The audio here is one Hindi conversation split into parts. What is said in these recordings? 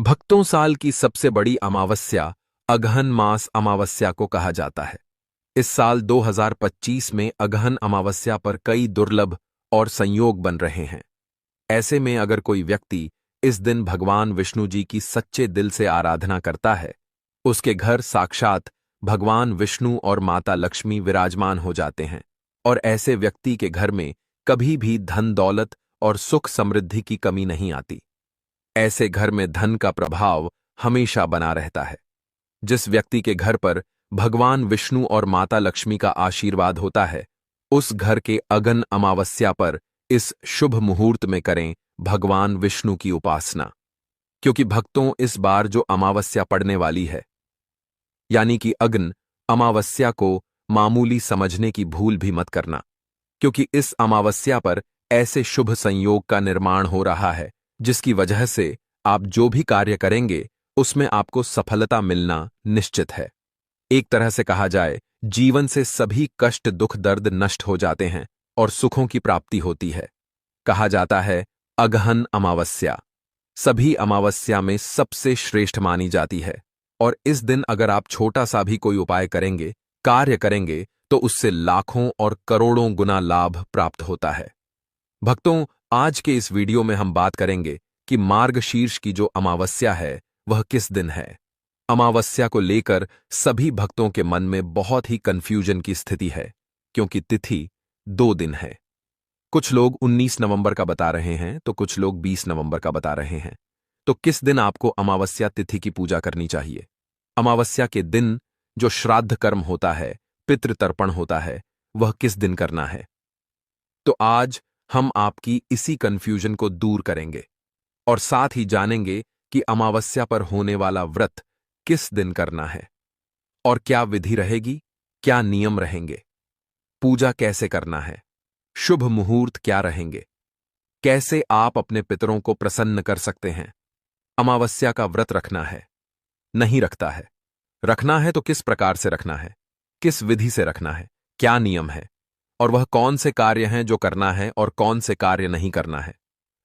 भक्तों, साल की सबसे बड़ी अमावस्या अगहन मास अमावस्या को कहा जाता है। इस साल 2025 में अगहन अमावस्या पर कई दुर्लभ और संयोग बन रहे हैं। ऐसे में अगर कोई व्यक्ति इस दिन भगवान विष्णु जी की सच्चे दिल से आराधना करता है, उसके घर साक्षात भगवान विष्णु और माता लक्ष्मी विराजमान हो जाते हैं और ऐसे व्यक्ति के घर में कभी भी धन दौलत और सुख समृद्धि की कमी नहीं आती। ऐसे घर में धन का प्रभाव हमेशा बना रहता है। जिस व्यक्ति के घर पर भगवान विष्णु और माता लक्ष्मी का आशीर्वाद होता है, उस घर के अगन अमावस्या पर इस शुभ मुहूर्त में करें भगवान विष्णु की उपासना। क्योंकि भक्तों, इस बार जो अमावस्या पड़ने वाली है, यानी कि अगन अमावस्या को मामूली समझने की भूल भी मत करना। क्योंकि इस अमावस्या पर ऐसे शुभ संयोग का निर्माण हो रहा है जिसकी वजह से आप जो भी कार्य करेंगे उसमें आपको सफलता मिलना निश्चित है। एक तरह से कहा जाए, जीवन से सभी कष्ट दुख दर्द नष्ट हो जाते हैं और सुखों की प्राप्ति होती है। कहा जाता है, अगहन अमावस्या सभी अमावस्या में सबसे श्रेष्ठ मानी जाती है और इस दिन अगर आप छोटा सा भी कोई उपाय करेंगे, कार्य करेंगे, तो उससे लाखों और करोड़ों गुना लाभ प्राप्त होता है। भक्तों, आज के इस वीडियो में हम बात करेंगे कि मार्गशीर्ष की जो अमावस्या है वह किस दिन है। अमावस्या को लेकर सभी भक्तों के मन में बहुत ही कंफ्यूजन की स्थिति है, क्योंकि तिथि 2 दिन है। कुछ लोग 19 नवंबर का बता रहे हैं तो कुछ लोग 20 नवंबर का बता रहे हैं। तो किस दिन आपको अमावस्या तिथि की पूजा करनी चाहिए? अमावस्या के दिन जो श्राद्ध कर्म होता है, पितृ तर्पण होता है, वह किस दिन करना है? तो आज हम आपकी इसी कंफ्यूजन को दूर करेंगे और साथ ही जानेंगे कि अमावस्या पर होने वाला व्रत किस दिन करना है और क्या विधि रहेगी, क्या नियम रहेंगे, पूजा कैसे करना है, शुभ मुहूर्त क्या रहेंगे, कैसे आप अपने पितरों को प्रसन्न कर सकते हैं। अमावस्या का व्रत रखना है, नहीं रखता है, रखना है तो किस प्रकार से रखना है, किस विधि से रखना है, क्या नियम है और वह कौन से कार्य हैं जो करना है और कौन से कार्य नहीं करना है।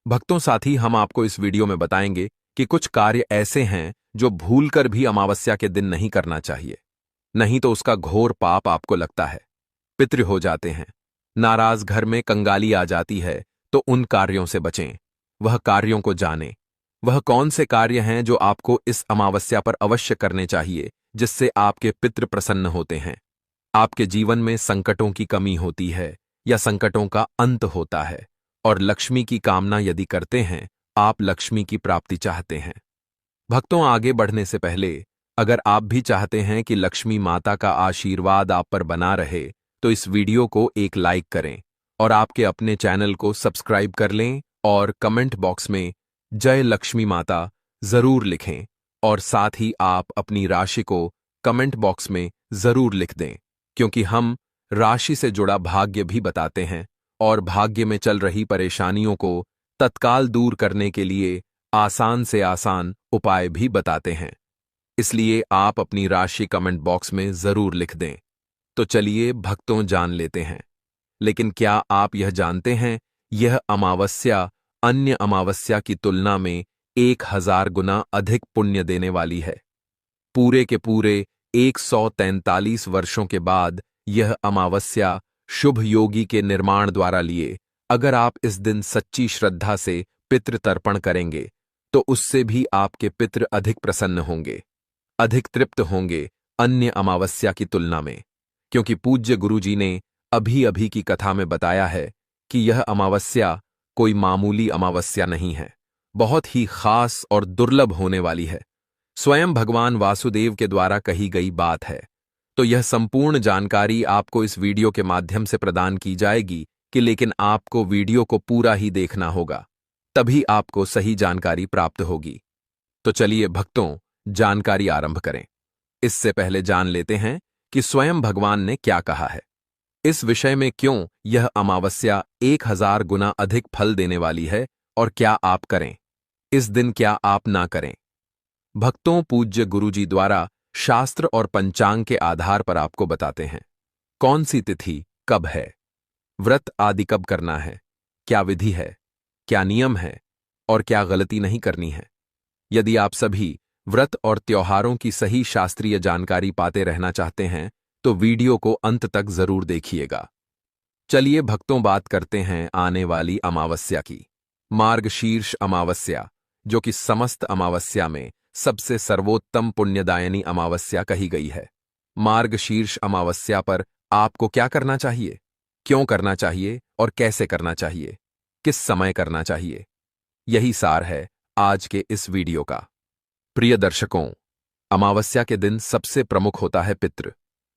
भक्तों, साथ ही हम आपको इस वीडियो में बताएंगे कि कुछ कार्य ऐसे हैं जो भूलकर भी अमावस्या के दिन नहीं करना चाहिए, नहीं तो उसका घोर पाप आपको लगता है। पितृ हो जाते हैं, नाराज घर में कंगाली आ जाती है, तो उन कार्यों से बचें। वह कार्यों को जानें, वह कौन से कार्य हैं जो आपको इस अमावस्या पर अवश्य करने चाहिए, जिससे आपके पितृ प्रसन्न होते हैं, आपके जीवन में संकटों की कमी होती है या संकटों का अंत होता है और लक्ष्मी की कामना यदि करते हैं, आप लक्ष्मी की प्राप्ति चाहते हैं। भक्तों, आगे बढ़ने से पहले अगर आप भी चाहते हैं कि लक्ष्मी माता का आशीर्वाद आप पर बना रहे, तो इस वीडियो को एक लाइक करें और आपके अपने चैनल को सब्सक्राइब कर लें और कमेंट बॉक्स में जय लक्ष्मी माता जरूर लिखें और साथ ही आप अपनी राशि को कमेंट बॉक्स में जरूर लिख दें, क्योंकि हम राशि से जुड़ा भाग्य भी बताते हैं और भाग्य में चल रही परेशानियों को तत्काल दूर करने के लिए आसान से आसान उपाय भी बताते हैं। इसलिए आप अपनी राशि कमेंट बॉक्स में जरूर लिख दें। तो चलिए भक्तों, जान लेते हैं। लेकिन क्या आप यह जानते हैं, यह अमावस्या अन्य अमावस्या की तुलना में 1000 गुना अधिक पुण्य देने वाली है। पूरे के पूरे 143 वर्षों के बाद यह अमावस्या शुभ योगी के निर्माण द्वारा लिए अगर आप इस दिन सच्ची श्रद्धा से पितृ तर्पण करेंगे, तो उससे भी आपके पितृ अधिक प्रसन्न होंगे, अधिक तृप्त होंगे अन्य अमावस्या की तुलना में। क्योंकि पूज्य गुरु जी ने अभी अभी की कथा में बताया है कि यह अमावस्या कोई मामूली अमावस्या नहीं है, बहुत ही खास और दुर्लभ होने वाली है। स्वयं भगवान वासुदेव के द्वारा कही गई बात है। तो यह संपूर्ण जानकारी आपको इस वीडियो के माध्यम से प्रदान की जाएगी कि लेकिन आपको वीडियो को पूरा ही देखना होगा, तभी आपको सही जानकारी प्राप्त होगी। तो चलिए भक्तों, जानकारी आरंभ करें। इससे पहले जान लेते हैं कि स्वयं भगवान ने क्या कहा है, इस विषय में क्यों यह अमावस्या 1000 गुना अधिक फल देने वाली है और क्या आप करें, इस दिन क्या आप ना करें। भक्तों, पूज्य गुरुजी द्वारा शास्त्र और पंचांग के आधार पर आपको बताते हैं कौन सी तिथि कब है, व्रत आदि कब करना है, क्या विधि है, क्या नियम है और क्या गलती नहीं करनी है। यदि आप सभी व्रत और त्योहारों की सही शास्त्रीय जानकारी पाते रहना चाहते हैं तो वीडियो को अंत तक जरूर देखिएगा। चलिए भक्तों, बात करते हैं आने वाली अमावस्या की। मार्गशीर्ष अमावस्या, जो कि समस्त अमावस्या में सबसे सर्वोत्तम पुण्यदायिनी अमावस्या कही गई है। मार्गशीर्ष अमावस्या पर आपको क्या करना चाहिए, क्यों करना चाहिए और कैसे करना चाहिए, किस समय करना चाहिए, यही सार है आज के इस वीडियो का। प्रिय दर्शकों, अमावस्या के दिन सबसे प्रमुख होता है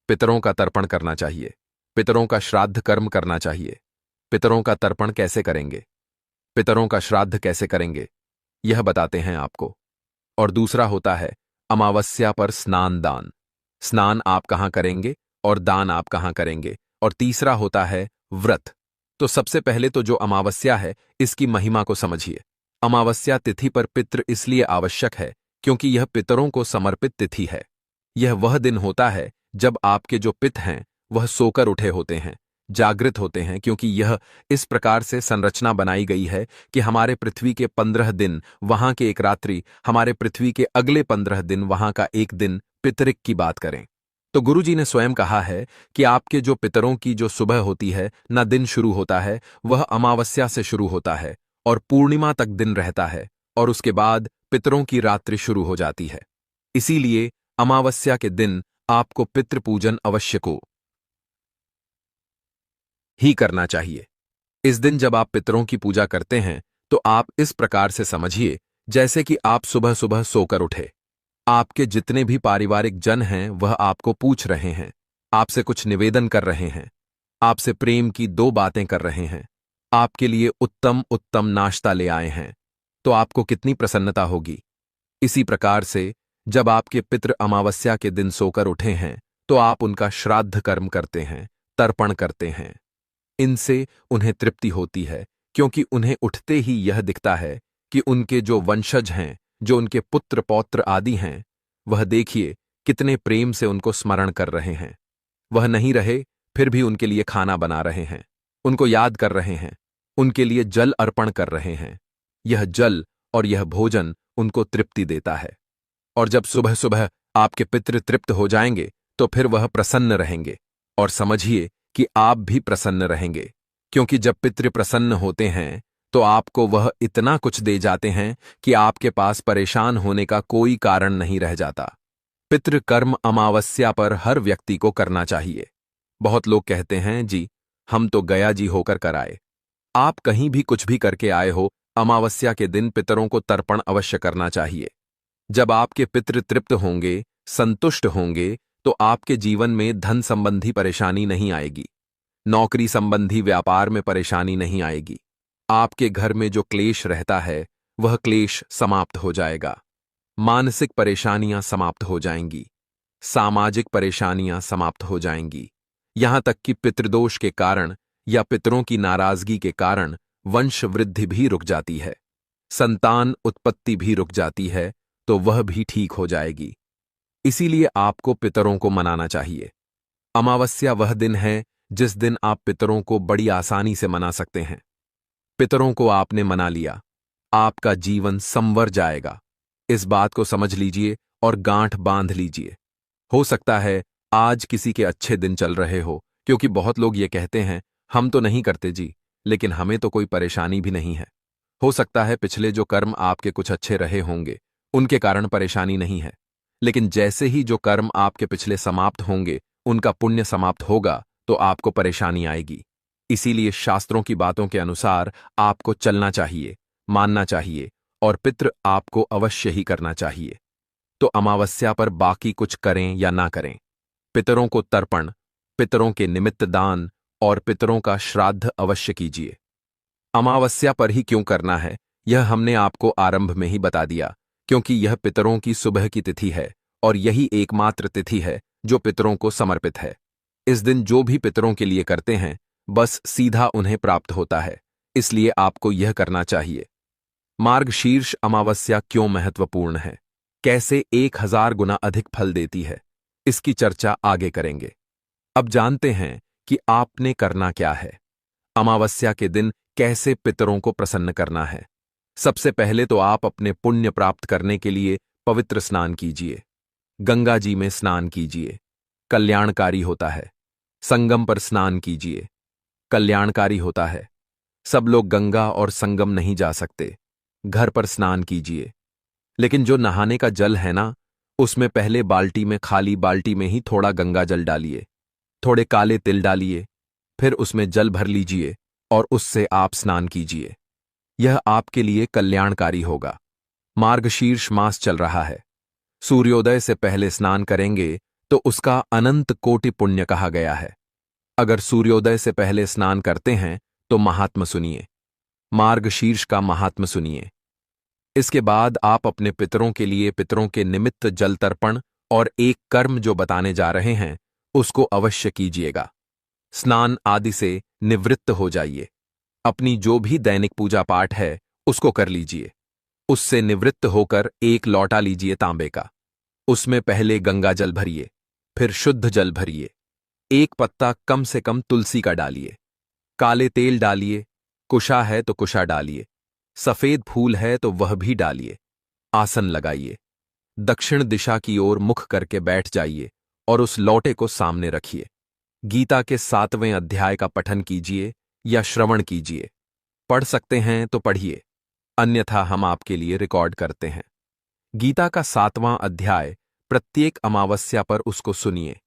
पितरों का तर्पण करना चाहिए। पितरों का श्राद्ध कर्म करना चाहिए। पितरों का तर्पण कैसे करेंगे, पितरों का श्राद्ध कैसे करेंगे, यह बताते हैं आपको। और दूसरा होता है अमावस्या पर स्नान दान। स्नान आप कहां करेंगे और दान आप कहां करेंगे। और तीसरा होता है व्रत। तो सबसे पहले तो जो अमावस्या है इसकी महिमा को समझिए। अमावस्या तिथि पर पितृ इसलिए आवश्यक है क्योंकि यह पितरों को समर्पित तिथि है। यह वह दिन होता है जब आपके जो पित हैं वह सोकर उठे होते हैं, जागृत होते हैं, क्योंकि यह इस प्रकार से संरचना बनाई गई है कि हमारे पृथ्वी के 15 दिन वहां के एक रात्रि, हमारे पृथ्वी के अगले 15 दिन वहां का एक दिन पितरिक की बात करें। तो गुरुजी ने स्वयं कहा है कि आपके जो पितरों की जो सुबह होती है ना, दिन शुरू होता है, वह अमावस्या से शुरू होता है और पूर्णिमा तक दिन रहता है और उसके बाद पितरों की रात्रि शुरू हो जाती है। इसीलिए अमावस्या के दिन आपको पितृपूजन अवश्य को ही करना चाहिए। इस दिन जब आप पितरों की पूजा करते हैं तो आप इस प्रकार से समझिए जैसे कि आप सुबह सुबह सोकर उठे। आपके जितने भी पारिवारिक जन हैं वह आपको पूछ रहे हैं, आपसे कुछ निवेदन कर रहे हैं, आपसे प्रेम की 2 बातें कर रहे हैं, आपके लिए उत्तम उत्तम नाश्ता ले आए हैं, तो आपको कितनी प्रसन्नता होगी। इसी प्रकार से जब आपके पितृ अमावस्या के दिन सोकर उठे हैं तो आप उनका श्राद्ध कर्म करते हैं, तर्पण करते हैं। इनसे उन्हें तृप्ति होती है क्योंकि उन्हें उठते ही यह दिखता है कि उनके जो वंशज हैं, जो उनके पुत्र पौत्र आदि हैं, वह देखिए कितने प्रेम से उनको स्मरण कर रहे हैं। वह नहीं रहे फिर भी उनके लिए खाना बना रहे हैं, उनको याद कर रहे हैं, उनके लिए जल अर्पण कर रहे हैं। यह जल और यह भोजन उनको तृप्ति देता है। और जब सुबह सुबह आपके पितृ तृप्त हो जाएंगे तो फिर वह प्रसन्न रहेंगे और समझिए कि आप भी प्रसन्न रहेंगे, क्योंकि जब पितृ प्रसन्न होते हैं तो आपको वह इतना कुछ दे जाते हैं कि आपके पास परेशान होने का कोई कारण नहीं रह जाता। पितृ कर्म अमावस्या पर हर व्यक्ति को करना चाहिए। बहुत लोग कहते हैं जी हम तो गया जी होकर कराए। आप कहीं भी कुछ भी करके आए हो, अमावस्या के दिन पितरों को तर्पण अवश्य करना चाहिए। जब आपके पितृ तृप्त होंगे, संतुष्ट होंगे, तो आपके जीवन में धन संबंधी परेशानी नहीं आएगी, नौकरी संबंधी व्यापार में परेशानी नहीं आएगी। आपके घर में जो क्लेश रहता है वह क्लेश समाप्त हो जाएगा। मानसिक परेशानियां समाप्त हो जाएंगी, सामाजिक परेशानियां समाप्त हो जाएंगी। यहां तक कि पितृदोष के कारण या पितरों की नाराजगी के कारण वंश वृद्धि भी रुक जाती है, संतान उत्पत्ति भी रुक जाती है, तो वह भी ठीक हो जाएगी। इसीलिए आपको पितरों को मनाना चाहिए। अमावस्या वह दिन है जिस दिन आप पितरों को बड़ी आसानी से मना सकते हैं। पितरों को आपने मना लिया, आपका जीवन संवर जाएगा। इस बात को समझ लीजिए और गांठ बांध लीजिए। हो सकता है आज किसी के अच्छे दिन चल रहे हो, क्योंकि बहुत लोग ये कहते हैं हम तो नहीं करते जी, लेकिन हमें तो कोई परेशानी भी नहीं है। हो सकता है पिछले जो कर्म आपके कुछ अच्छे रहे होंगे उनके कारण परेशानी नहीं है, लेकिन जैसे ही जो कर्म आपके पिछले समाप्त होंगे, उनका पुण्य समाप्त होगा, तो आपको परेशानी आएगी। इसीलिए शास्त्रों की बातों के अनुसार आपको चलना चाहिए, मानना चाहिए और पितृ आपको अवश्य ही करना चाहिए। तो अमावस्या पर बाकी कुछ करें या ना करें, पितरों को तर्पण, पितरों के निमित्त दान और पितरों का श्राद्ध अवश्य कीजिए। अमावस्या पर ही क्यों करना है यह हमने आपको आरंभ में ही बता दिया, क्योंकि यह पितरों की सुबह की तिथि है और यही एकमात्र तिथि है जो पितरों को समर्पित है। इस दिन जो भी पितरों के लिए करते हैं बस सीधा उन्हें प्राप्त होता है, इसलिए आपको यह करना चाहिए। मार्गशीर्ष अमावस्या क्यों महत्वपूर्ण है, कैसे 1000 गुना अधिक फल देती है, इसकी चर्चा आगे करेंगे। अब जानते हैं कि आपने करना क्या है, अमावस्या के दिन कैसे पितरों को प्रसन्न करना है। सबसे पहले तो आप अपने पुण्य प्राप्त करने के लिए पवित्र स्नान कीजिए। गंगा जी में स्नान कीजिए, कल्याणकारी होता है। संगम पर स्नान कीजिए, कल्याणकारी होता है। सब लोग गंगा और संगम नहीं जा सकते, घर पर स्नान कीजिए। लेकिन जो नहाने का जल है ना, उसमें पहले बाल्टी में, खाली बाल्टी में ही थोड़ा गंगा जल डालिए, थोड़े काले तिल डालिए, फिर उसमें जल भर लीजिए और उससे आप स्नान कीजिए। यह आपके लिए कल्याणकारी होगा। मार्गशीर्ष मास चल रहा है। सूर्योदय से पहले स्नान करेंगे तो उसका अनंत कोटि पुण्य कहा गया है। अगर सूर्योदय से पहले स्नान करते हैं तो महात्म सुनिए, मार्गशीर्ष का महात्म सुनिए। इसके बाद आप अपने पितरों के लिए, पितरों के निमित्त जल तर्पण और एक कर्म जो बताने जा रहे हैं उसको अवश्य कीजिएगा। स्नान आदि से निवृत्त हो जाइए। अपनी जो भी दैनिक पूजा पाठ है उसको कर लीजिए। उससे निवृत्त होकर एक लौटा लीजिए तांबे का। उसमें पहले गंगा जल भरिए, फिर शुद्ध जल भरिए। एक पत्ता कम से कम तुलसी का डालिए। काले तेल डालिए, कुशा है तो कुशा डालिए, सफेद फूल है तो वह भी डालिए। आसन लगाइए, दक्षिण दिशा की ओर मुख करके बैठ जाइए और उस लौटे को सामने रखिए। गीता के 7वें अध्याय का पठन कीजिए या श्रवण कीजिए। पढ़ सकते हैं तो पढ़िए, अन्यथा हम आपके लिए रिकॉर्ड करते हैं। गीता का 7वां अध्याय प्रत्येक अमावस्या पर उसको सुनिए।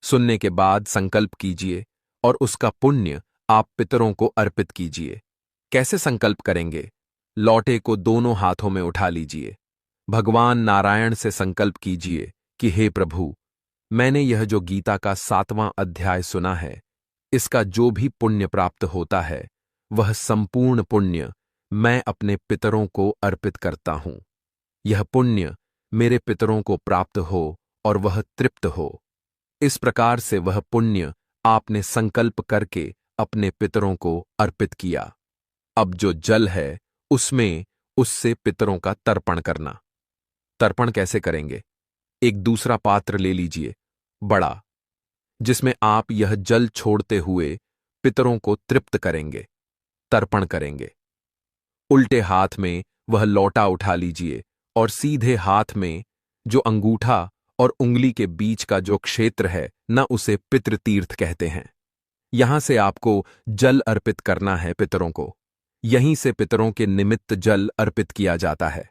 सुनने के बाद संकल्प कीजिए और उसका पुण्य आप पितरों को अर्पित कीजिए। कैसे संकल्प करेंगे? लौटे को दोनों हाथों में उठा लीजिए। भगवान नारायण से संकल्प कीजिए कि हे प्रभु, मैंने यह जो गीता का 7वां अध्याय सुना है, इसका जो भी पुण्य प्राप्त होता है वह संपूर्ण पुण्य मैं अपने पितरों को अर्पित करता हूं। यह पुण्य मेरे पितरों को प्राप्त हो और वह तृप्त हो। इस प्रकार से वह पुण्य आपने संकल्प करके अपने पितरों को अर्पित किया। अब जो जल है उसमें उससे पितरों का तर्पण करना। तर्पण कैसे करेंगे? एक दूसरा पात्र ले लीजिए, बड़ा, जिसमें आप यह जल छोड़ते हुए पितरों को तृप्त करेंगे, तर्पण करेंगे। उल्टे हाथ में वह लौटा उठा लीजिए और सीधे हाथ में जो अंगूठा और उंगली के बीच का जो क्षेत्र है न, उसे पितृतीर्थ कहते हैं। यहां से आपको जल अर्पित करना है पितरों को। यहीं से पितरों के निमित्त जल अर्पित किया जाता है।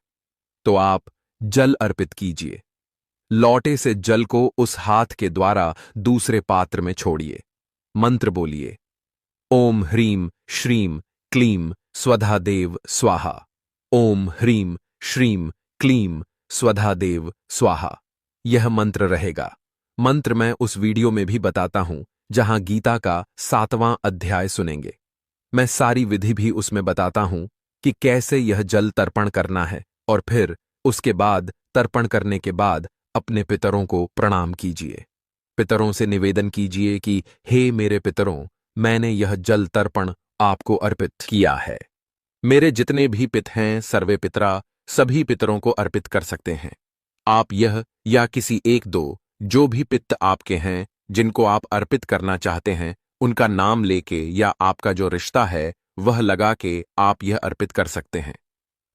तो आप जल अर्पित कीजिए। लौटे से जल को उस हाथ के द्वारा दूसरे पात्र में छोड़िए। मंत्र बोलिए, ओम ह्रीम श्रीम क्लीम स्वधादेव स्वाहा। ओम ह्रीम श्रीम क्लीम स्वधादेव स्वाहा। यह मंत्र रहेगा। मंत्र मैं उस वीडियो में भी बताता हूं जहां गीता का 7वां अध्याय सुनेंगे। मैं सारी विधि भी उसमें बताता हूं कि कैसे यह जल तर्पण करना है और फिर उसके बाद तर्पण करने के बाद अपने पितरों को प्रणाम कीजिए। पितरों से निवेदन कीजिए कि हे मेरे पितरों, मैंने यह जल तर्पण आपको अर्पित किया है। मेरे जितने भी पित हैं, सर्वे पितरा, सभी पितरों को अर्पित कर सकते हैं। आप यह या किसी एक दो जो भी पित्त आपके हैं जिनको आप अर्पित करना चाहते हैं उनका नाम लेके या आपका जो रिश्ता है वह लगा के आप यह अर्पित कर सकते हैं।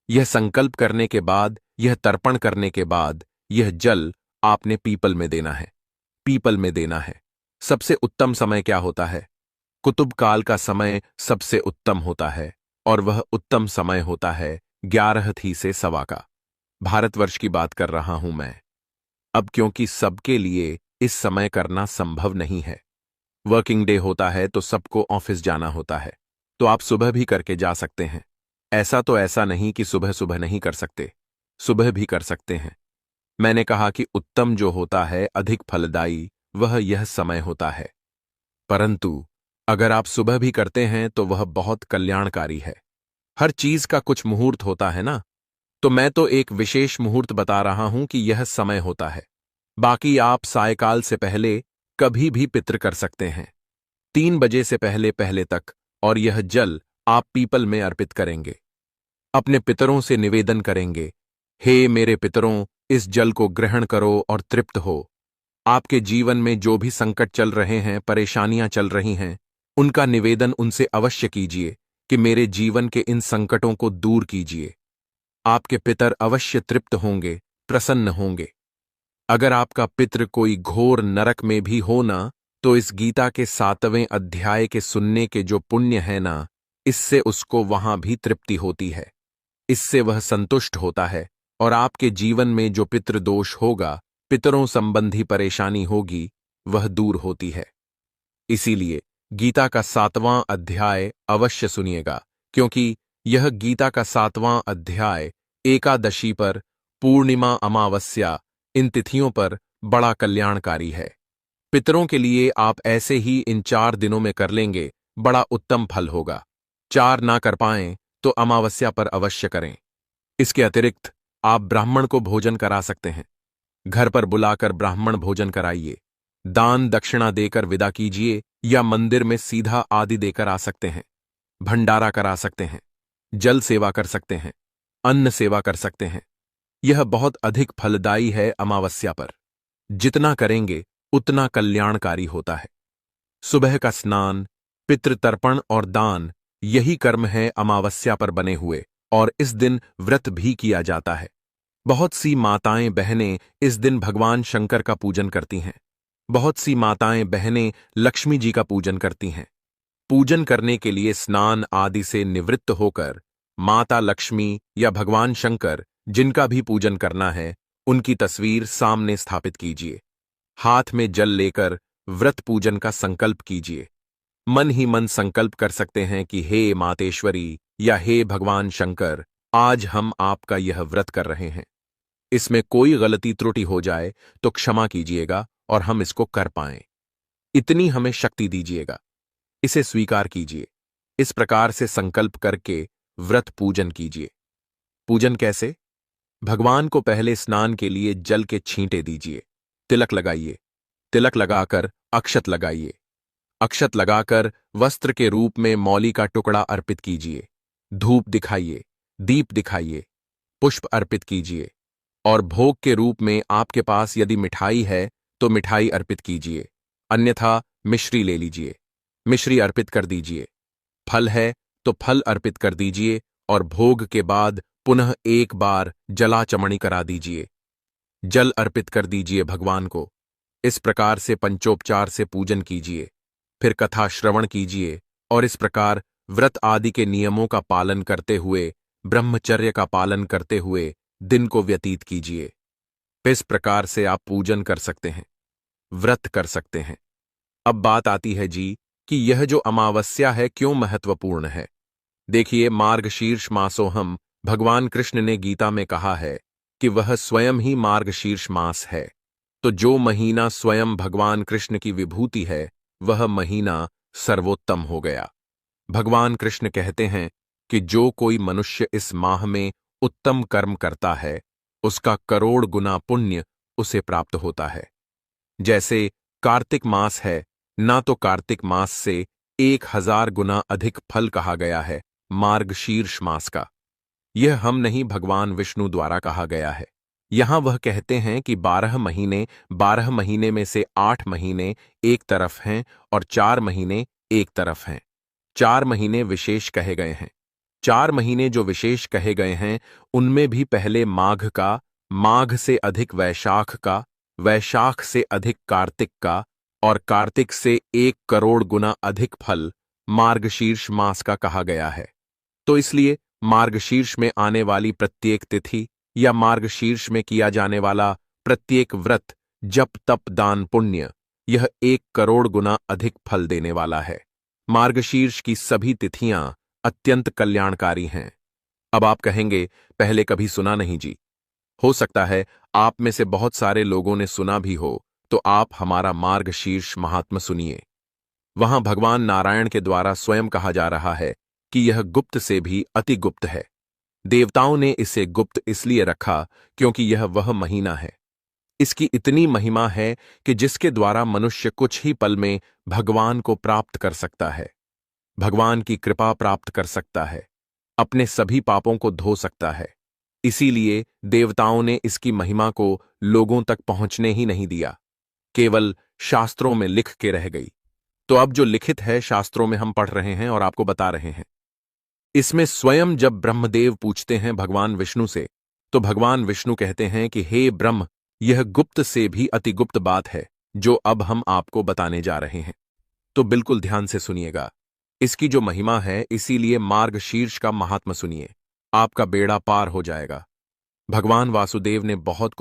यह संकल्प करने के बाद, यह तर्पण करने के बाद यह जल आपने पीपल में देना है। पीपल में देना है। सबसे उत्तम समय क्या होता है? कुतुब काल का समय सबसे उत्तम होता है और वह उत्तम समय होता है 11 से सवा का। भारतवर्ष की बात कर रहा हूं मैं। अब क्योंकि सबके लिए इस समय करना संभव नहीं है, वर्किंग डे होता है तो सबको ऑफिस जाना होता है, तो आप सुबह भी करके जा सकते हैं। ऐसा नहीं कि सुबह सुबह नहीं कर सकते, सुबह भी कर सकते हैं। मैंने कहा कि उत्तम जो होता है, अधिक फलदायी, वह यह समय होता है। परंतु अगर आप सुबह भी करते हैं तो वह बहुत कल्याणकारी है। हर चीज का कुछ मुहूर्त होता है ना, तो मैं तो एक विशेष मुहूर्त बता रहा हूं कि यह समय होता है। बाकी आप सायकाल से पहले कभी भी पितृ कर सकते हैं, 3 बजे से पहले पहले तक, और यह जल आप पीपल में अर्पित करेंगे। अपने पितरों से निवेदन करेंगे, हे मेरे पितरों, इस जल को ग्रहण करो और तृप्त हो। आपके जीवन में जो भी संकट चल रहे हैं, परेशानियां चल रही हैं, उनका निवेदन उनसे अवश्य कीजिए कि मेरे जीवन के इन संकटों को दूर कीजिए। आपके पितर अवश्य तृप्त होंगे, प्रसन्न होंगे। अगर आपका पितृ कोई घोर नरक में भी हो ना, तो इस गीता के 7वें अध्याय के सुनने के जो पुण्य है ना, इससे उसको वहां भी तृप्ति होती है। इससे वह संतुष्ट होता है और आपके जीवन में जो पितृदोष होगा, पितरों संबंधी परेशानी होगी, वह दूर होती है। इसीलिए गीता का 7वां अध्याय अवश्य सुनिएगा, क्योंकि यह गीता का 7वां अध्याय एकादशी पर, पूर्णिमा, अमावस्या, इन तिथियों पर बड़ा कल्याणकारी है। पितरों के लिए आप ऐसे ही इन 4 दिनों में कर लेंगे, बड़ा उत्तम फल होगा। 4 ना कर पाएं तो अमावस्या पर अवश्य करें। इसके अतिरिक्त आप ब्राह्मण को भोजन करा सकते हैं। घर पर बुलाकर ब्राह्मण भोजन कराइए, दान दक्षिणा देकर विदा कीजिए, या मंदिर में सीधा आदि देकर आ सकते हैं। भंडारा करा सकते हैं, जल सेवा कर सकते हैं, अन्न सेवा कर सकते हैं। यह बहुत अधिक फलदायी है। अमावस्या पर जितना करेंगे उतना कल्याणकारी होता है। सुबह का स्नान, पितृतर्पण और दान, यही कर्म है अमावस्या पर बने हुए, और इस दिन व्रत भी किया जाता है। बहुत सी माताएं बहनें इस दिन भगवान शंकर का पूजन करती हैं। बहुत सी माताएं बहनें लक्ष्मी जी का पूजन करती हैं। पूजन करने के लिए स्नान आदि से निवृत्त होकर माता लक्ष्मी या भगवान शंकर, जिनका भी पूजन करना है, उनकी तस्वीर सामने स्थापित कीजिए। हाथ में जल लेकर व्रत पूजन का संकल्प कीजिए। मन ही मन संकल्प कर सकते हैं कि हे मातेश्वरी या हे भगवान शंकर, आज हम आपका यह व्रत कर रहे हैं। इसमें कोई गलती त्रुटि हो जाए तो क्षमा कीजिएगा और हम इसको कर पाएं। इतनी हमें शक्ति दीजिएगा, इसे स्वीकार कीजिए। इस प्रकार से संकल्प करके व्रत पूजन कीजिए। पूजन कैसे? भगवान को पहले स्नान के लिए जल के छींटे दीजिए, तिलक लगाइए, तिलक लगाकर अक्षत लगाइए, अक्षत लगाकर वस्त्र के रूप में मौली का टुकड़ा अर्पित कीजिए, धूप दिखाइए, दीप दिखाइए, पुष्प अर्पित कीजिए, और भोग के रूप में आपके पास यदि मिठाई है तो मिठाई अर्पित कीजिए, अन्यथा मिश्री ले लीजिए, मिश्री अर्पित कर दीजिए। फल है तो फल अर्पित कर दीजिए, और भोग के बाद पुनः एक बार जलाचमणी करा दीजिए, जल अर्पित कर दीजिए भगवान को। इस प्रकार से पंचोपचार से पूजन कीजिए, फिर कथा श्रवण कीजिए, और इस प्रकार व्रत आदि के नियमों का पालन करते हुए, ब्रह्मचर्य का पालन करते हुए दिन को व्यतीत कीजिए। इस प्रकार से आप पूजन कर सकते हैं, व्रत कर सकते हैं। अब बात आती है जी कि यह जो अमावस्या है क्यों महत्वपूर्ण है। देखिए, मार्गशीर्ष मासोहम, भगवान कृष्ण ने गीता में कहा है कि वह स्वयं ही मार्गशीर्ष मास है। तो जो महीना स्वयं भगवान कृष्ण की विभूति है, वह महीना सर्वोत्तम हो गया। भगवान कृष्ण कहते हैं कि जो कोई मनुष्य इस माह में उत्तम कर्म करता है, उसका करोड़ गुना पुण्य उसे प्राप्त होता है। जैसे कार्तिक मास है, ना तो कार्तिक मास से 1000 गुना अधिक फल कहा गया है मार्गशीर्ष मास का। यह हम नहीं, भगवान विष्णु द्वारा कहा गया है। यहां वह कहते हैं कि 12 महीने में से 8 महीने एक तरफ हैं और 4 महीने एक तरफ हैं। 4 महीने विशेष कहे गए हैं। 4 महीने जो विशेष कहे गए हैं, उनमें भी पहले माघ का, माघ से अधिक वैशाख का, वैशाख से अधिक कार्तिक का, और कार्तिक से 1 करोड़ गुना अधिक फल मार्गशीर्ष मास का कहा गया है। तो इसलिए मार्गशीर्ष में आने वाली प्रत्येक तिथि या मार्गशीर्ष में किया जाने वाला प्रत्येक व्रत, जप, तप, दान, पुण्य, यह 1 करोड़ गुना अधिक फल देने वाला है। मार्गशीर्ष की सभी तिथियां अत्यंत कल्याणकारी हैं। अब आप कहेंगे, पहले कभी सुना नहीं जी। हो सकता है आप में से बहुत सारे लोगों ने सुना भी हो, तो आप हमारा मार्गशीर्ष महात्म्य सुनिए। वहां भगवान नारायण के द्वारा स्वयं कहा जा रहा है कि यह गुप्त से भी अति गुप्त है। देवताओं ने इसे गुप्त इसलिए रखा क्योंकि यह वह महीना है। इसकी इतनी महिमा है कि जिसके द्वारा मनुष्य कुछ ही पल में भगवान को प्राप्त कर सकता है, भगवान की कृपा प्राप्त कर सकता है, अपने सभी पापों को धो सकता है। इसीलिए देवताओं ने इसकी महिमा को लोगों तक पहुंचने ही नहीं दिया, केवल शास्त्रों में लिख के रह गई। तो अब जो लिखित है शास्त्रों में हम पढ़ रहे हैं और आपको बता रहे हैं। इसमें स्वयं जब ब्रह्मदेव पूछते हैं भगवान विष्णु से, तो भगवान विष्णु कहते हैं कि हे ब्रह्म, यह गुप्त से भी अति गुप्त बात है जो अब हम आपको बताने जा रहे हैं। तो बिल्कुल ध्यान से सुनिएगा। इसकी जो महिमा है, इसीलिए मार्गशीर्ष का महात्मा सुनिए, आपका बेड़ा पार हो जाएगा। भगवान वासुदेव ने बहुत